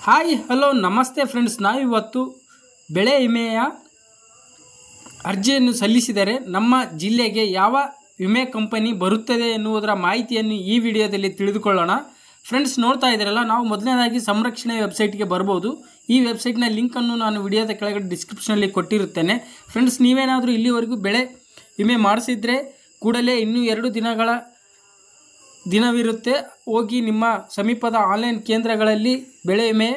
Hi hello ನಮಸ್ತೆ friends, ನಾವಿವತ್ತು ಬೆಳೆ ವಿಮೆಯ ಅರ್ಜಿಯನ್ನು ಸಲ್ಲಿಸಿದರೆ ನಮ್ಮ ಜಿಲ್ಲೆಗೆ ಯಾವ ವಿಮೆ ಕಂಪನಿ ಬರುತ್ತದೆ ಎನ್ನುವುದರ ಮಾಹಿತಿಯನ್ನು ಈ ವಿಡಿಯೋದಲ್ಲಿ ತಿಳಿದುಕೊಳ್ಳೋಣ. ಫ್ರೆಂಡ್ಸ್, ನೋಡ್ತಾ ಇದ್ದೀರಲ್ಲ, ನಾವು ಮೊದಲನೇದಾಗಿ ಸಂರಕ್ಷಣೆ ವೆಬ್ಸೈಟ್ಗೆ ಬರ್ಬೋದು. ಈ ವೆಬ್ಸೈಟ್ನ ಲಿಂಕನ್ನು ನಾನು ವಿಡಿಯೋದ ಕೆಳಗಡೆ ಡಿಸ್ಕ್ರಿಪ್ಷನಲ್ಲಿ ಕೊಟ್ಟಿರುತ್ತೇನೆ. ಫ್ರೆಂಡ್ಸ್, ನೀವೇನಾದರೂ ಇಲ್ಲಿವರೆಗೂ ಬೆಳೆ ವಿಮೆ ಮಾಡಿಸಿದರೆ ಕೂಡಲೇ ಇನ್ನೂ 2 ದಿನವಿರುತ್ತೆ, ಹೋಗಿ ನಿಮ್ಮ ಸಮೀಪದ ಆನ್ಲೈನ್ ಕೇಂದ್ರಗಳಲ್ಲಿ ಬೆಳೆ ವಿಮೆ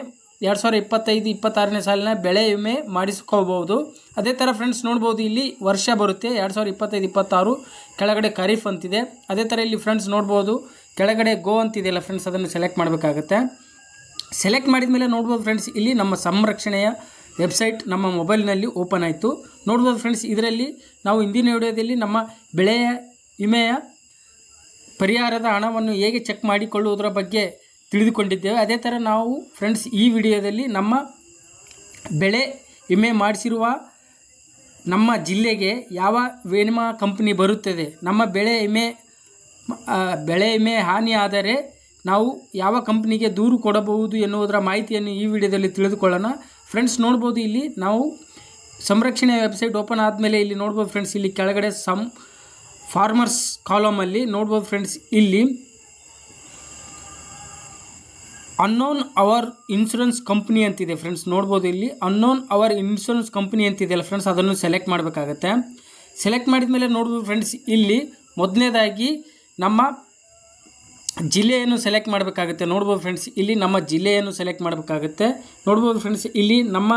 2025-26ನೇ ಸಾಲಿನ ಬೆಳೆ ವಿಮೆ ಮಾಡಿಸ್ಕೋಬಹುದು. ಅದೇ ಥರ ಫ್ರೆಂಡ್ಸ್ ನೋಡ್ಬೋದು, ಇಲ್ಲಿ ವರ್ಷ ಬರುತ್ತೆ 2025-26, ಕೆಳಗಡೆ ಖರೀಫ್ ಅಂತಿದೆ. ಅದೇ ಥರ ಇಲ್ಲಿ ಫ್ರೆಂಡ್ಸ್ ನೋಡ್ಬೋದು, ಕೆಳಗಡೆ ಗೋ ಅಂತಿದೆಯಲ್ಲ ಫ್ರೆಂಡ್ಸ್, ಅದನ್ನು ಸೆಲೆಕ್ಟ್ ಮಾಡಬೇಕಾಗುತ್ತೆ. ಸೆಲೆಕ್ಟ್ ಮಾಡಿದ ಮೇಲೆ ನೋಡ್ಬೋದು ಫ್ರೆಂಡ್ಸ್, ಇಲ್ಲಿ ನಮ್ಮ ಸಂರಕ್ಷಣೆಯ ವೆಬ್ಸೈಟ್ ನಮ್ಮ ಮೊಬೈಲ್ನಲ್ಲಿ ಓಪನ್ ಆಯಿತು. ನೋಡ್ಬೋದು ಫ್ರೆಂಡ್ಸ್, ಇದರಲ್ಲಿ ನಾವು ಹಿಂದಿನ ವಿಡಿಯೋದಲ್ಲಿ ನಮ್ಮ ಬೆಳೆಯ ವಿಮೆಯ ಪರಿಹಾರದ ಹಣವನ್ನು ಹೇಗೆ ಚೆಕ್ ಮಾಡಿಕೊಳ್ಳುವುದರ ಬಗ್ಗೆ ತಿಳಿದುಕೊಂಡಿದ್ದೇವೆ. ಅದೇ ಥರ ನಾವು ಫ್ರೆಂಡ್ಸ್ ಈ ವಿಡಿಯೋದಲ್ಲಿ ನಮ್ಮ ಬೆಳೆ ವಿಮೆ ಮಾಡಿಸಿರುವ ನಮ್ಮ ಜಿಲ್ಲೆಗೆ ಯಾವ ವಿಮಾ ಕಂಪನಿ ಬರುತ್ತದೆ, ನಮ್ಮ ಬೆಳೆ ವಿಮೆ ಹಾನಿ ಆದರೆ ನಾವು ಯಾವ ಕಂಪ್ನಿಗೆ ದೂರು ಕೊಡಬಹುದು ಎನ್ನುವುದರ ಮಾಹಿತಿಯನ್ನು ಈ ವಿಡಿಯೋದಲ್ಲಿ ತಿಳಿದುಕೊಳ್ಳೋಣ. ಫ್ರೆಂಡ್ಸ್ ನೋಡ್ಬೋದು, ಇಲ್ಲಿ ನಾವು ಸಂರಕ್ಷಣೆ ವೆಬ್ಸೈಟ್ ಓಪನ್ ಆದಮೇಲೆ ಇಲ್ಲಿ ನೋಡ್ಬೋದು ಫ್ರೆಂಡ್ಸ್, ಇಲ್ಲಿ ಕೆಳಗಡೆ ಫಾರ್ಮರ್ಸ್ ಕಾಲಮಲ್ಲಿ ನೋಡ್ಬೋದು ಫ್ರೆಂಡ್ಸ್, ಇಲ್ಲಿ ಅನ್ನೋನ್ ಅವರ್ ಇನ್ಶೂರೆನ್ಸ್ ಕಂಪ್ನಿ ಅಂತಿದೆ ಫ್ರೆಂಡ್ಸ್. ನೋಡ್ಬೋದು ಇಲ್ಲಿ ಅನ್ನೋನ್ ಅವರ್ ಇನ್ಶೂರೆನ್ಸ್ ಕಂಪ್ನಿ ಅಂತಿದೆಯಲ್ಲ ಫ್ರೆಂಡ್ಸ್, ಅದನ್ನು ಸೆಲೆಕ್ಟ್ ಮಾಡಬೇಕಾಗತ್ತೆ. ಸೆಲೆಕ್ಟ್ ಮಾಡಿದ ಮೇಲೆ ನೋಡ್ಬೋದು ಫ್ರೆಂಡ್ಸ್, ಇಲ್ಲಿ ಮೊದಲನೇದಾಗಿ ನಮ್ಮ ಜಿಲ್ಲೆಯನ್ನು ಸೆಲೆಕ್ಟ್ ಮಾಡಬೇಕಾಗುತ್ತೆ. ನೋಡ್ಬೋದು ಫ್ರೆಂಡ್ಸ್, ಇಲ್ಲಿ ನಮ್ಮ ಜಿಲ್ಲೆಯನ್ನು ಸೆಲೆಕ್ಟ್ ಮಾಡಬೇಕಾಗುತ್ತೆ. ನೋಡ್ಬೋದು ಫ್ರೆಂಡ್ಸ್, ಇಲ್ಲಿ ನಮ್ಮ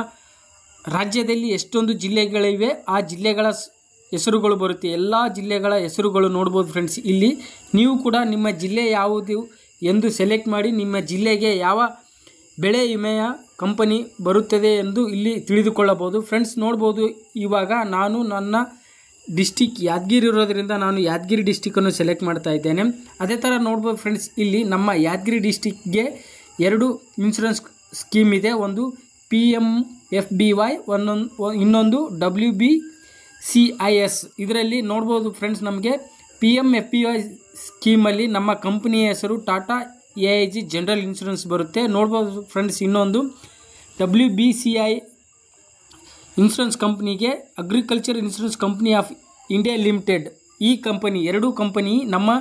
ರಾಜ್ಯದಲ್ಲಿ ಎಷ್ಟೊಂದು ಜಿಲ್ಲೆಗಳಿವೆ, ಆ ಜಿಲ್ಲೆಗಳ ಹೆಸರುಗಳು ಬರುತ್ತೆ, ಎಲ್ಲ ಜಿಲ್ಲೆಗಳ ಹೆಸರುಗಳು ನೋಡ್ಬೋದು ಫ್ರೆಂಡ್ಸ್. ಇಲ್ಲಿ ನೀವು ಕೂಡ ನಿಮ್ಮ ಜಿಲ್ಲೆ ಯಾವುದು ಎಂದು ಸೆಲೆಕ್ಟ್ ಮಾಡಿ ನಿಮ್ಮ ಜಿಲ್ಲೆಗೆ ಯಾವ ಬೆಳೆ ವಿಮೆಯ ಕಂಪನಿ ಬರುತ್ತದೆ ಎಂದು ಇಲ್ಲಿ ತಿಳಿದುಕೊಳ್ಳಬಹುದು. ಫ್ರೆಂಡ್ಸ್ ನೋಡ್ಬೋದು, ಇವಾಗ ನಾನು ನನ್ನ ಡಿಸ್ಟಿಕ್ ಯಾದಗಿರಿ ಇರೋದರಿಂದ ನಾನು ಯಾದಗಿರಿ ಡಿಸ್ಟಿಕ್ಕನ್ನು ಸೆಲೆಕ್ಟ್ ಮಾಡ್ತಾ ಇದ್ದೇನೆ. ಅದೇ ಥರ ನೋಡ್ಬೋದು ಫ್ರೆಂಡ್ಸ್, ಇಲ್ಲಿ ನಮ್ಮ ಯಾದಗಿರಿ ಡಿಸ್ಟಿಕ್ಗೆ 2 ಇನ್ಶೂರೆನ್ಸ್ ಸ್ಕೀಮ್ ಇದೆ. ಒಂದು PMFBY, ಇನ್ನೊಂದು WBCIS. ಇದರಲ್ಲಿ ನೋಡ್ಬೋದು ಫ್ರೆಂಡ್ಸ್, ನಮಗೆ PMFBY ಸ್ಕೀಮಲ್ಲಿ ನಮ್ಮ ಕಂಪನಿಯ ಹೆಸರು ಟಾಟಾ AIG ಜನರಲ್ ಇನ್ಶೂರೆನ್ಸ್ ಬರುತ್ತೆ. ನೋಡ್ಬೋದು ಫ್ರೆಂಡ್ಸ್, ಇನ್ನೊಂದು WBCI ಇನ್ಶೂರೆನ್ಸ್ ಕಂಪ್ನಿಗೆ agriculture insurance company of India limited. ಈ ಕಂಪನಿ 2 ಕಂಪನಿ ನಮ್ಮ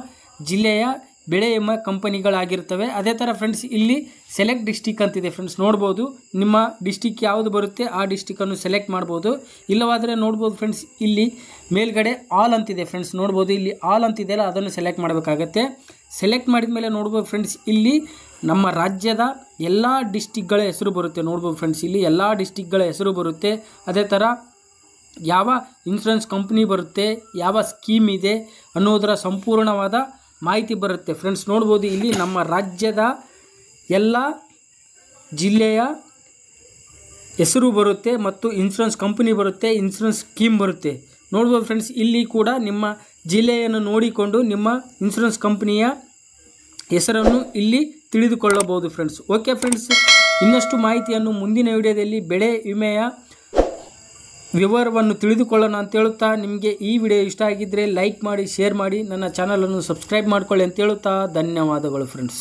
ಜಿಲ್ಲೆಯ ಬೆಳೆ ವಿಮೆ ಕಂಪನಿಗಳಾಗಿರ್ತವೆ. ಅದೇ ಥರ ಫ್ರೆಂಡ್ಸ್, ಇಲ್ಲಿ ಸೆಲೆಕ್ಟ್ ಡಿಸ್ಟಿಕ್ ಅಂತಿದೆ ಫ್ರೆಂಡ್ಸ್. ನೋಡ್ಬೋದು, ನಿಮ್ಮ ಡಿಸ್ಟಿಕ್ ಯಾವುದು ಬರುತ್ತೆ ಆ ಡಿಸ್ಟಿಕ್ಕನ್ನು ಸೆಲೆಕ್ಟ್ ಮಾಡ್ಬೋದು. ಇಲ್ಲವಾದರೆ ನೋಡ್ಬೋದು ಫ್ರೆಂಡ್ಸ್, ಇಲ್ಲಿ ಮೇಲ್ಗಡೆ ಆಲ್ ಅಂತಿದೆ ಫ್ರೆಂಡ್ಸ್. ನೋಡ್ಬೋದು, ಇಲ್ಲಿ ಆಲ್ ಅಂತಿದೆಯಲ್ಲ, ಅದನ್ನು ಸೆಲೆಕ್ಟ್ ಮಾಡಬೇಕಾಗತ್ತೆ. ಸೆಲೆಕ್ಟ್ ಮಾಡಿದ ಮೇಲೆ ನೋಡ್ಬೋದು ಫ್ರೆಂಡ್ಸ್, ಇಲ್ಲಿ ನಮ್ಮ ರಾಜ್ಯದ ಎಲ್ಲ ಡಿಸ್ಟಿಕ್ಗಳ ಹೆಸರು ಬರುತ್ತೆ. ನೋಡ್ಬೋದು ಫ್ರೆಂಡ್ಸ್, ಇಲ್ಲಿ ಎಲ್ಲ ಡಿಸ್ಟಿಕ್ಗಳ ಹೆಸರು ಬರುತ್ತೆ. ಅದೇ ಥರ ಯಾವ ಇನ್ಶೂರೆನ್ಸ್ ಕಂಪ್ನಿ ಬರುತ್ತೆ, ಯಾವ ಸ್ಕೀಮ್ ಇದೆ ಅನ್ನೋದರ ಸಂಪೂರ್ಣವಾದ ಮಾಹಿತಿ ಬರುತ್ತೆ ಫ್ರೆಂಡ್ಸ್. ನೋಡ್ಬೋದು, ಇಲ್ಲಿ ನಮ್ಮ ರಾಜ್ಯದ ಎಲ್ಲ ಜಿಲ್ಲೆಯ ಹೆಸರು ಬರುತ್ತೆ ಮತ್ತು ಇನ್ಶೂರೆನ್ಸ್ ಕಂಪನಿ ಬರುತ್ತೆ, ಇನ್ಶೂರೆನ್ಸ್ ಸ್ಕೀಮ್ ಬರುತ್ತೆ. ನೋಡ್ಬೋದು ಫ್ರೆಂಡ್ಸ್, ಇಲ್ಲಿ ಕೂಡ ನಿಮ್ಮ ಜಿಲ್ಲೆಯನ್ನು ನೋಡಿಕೊಂಡು ನಿಮ್ಮ ಇನ್ಶೂರೆನ್ಸ್ ಕಂಪನಿಯ ಹೆಸರನ್ನು ಇಲ್ಲಿ ತಿಳಿದುಕೊಳ್ಳಬಹುದು ಫ್ರೆಂಡ್ಸ್. ಓಕೆ ಫ್ರೆಂಡ್ಸ್, ಇನ್ನಷ್ಟು ಮಾಹಿತಿಯನ್ನು ಮುಂದಿನ ವಿಡಿಯೋದಲ್ಲಿ ಬೆಳೆ ವಿಮೆಯ ವಿವರವನ್ನು ತಿಳಿದುಕೊಳ್ಳೋಣ ಅಂತ ಹೇಳುತ್ತಾ, ನಿಮಗೆ ಈ ವಿಡಿಯೋ ಇಷ್ಟ ಆಗಿದ್ದರೆ ಲೈಕ್ ಮಾಡಿ, ಶೇರ್ ಮಾಡಿ, ನನ್ನ ಚಾನಲನ್ನು ಸಬ್ಸ್ಕ್ರೈಬ್ ಮಾಡ್ಕೊಳ್ಳಿ ಅಂತ ಹೇಳುತ್ತಾ ಧನ್ಯವಾದಗಳು ಫ್ರೆಂಡ್ಸ್.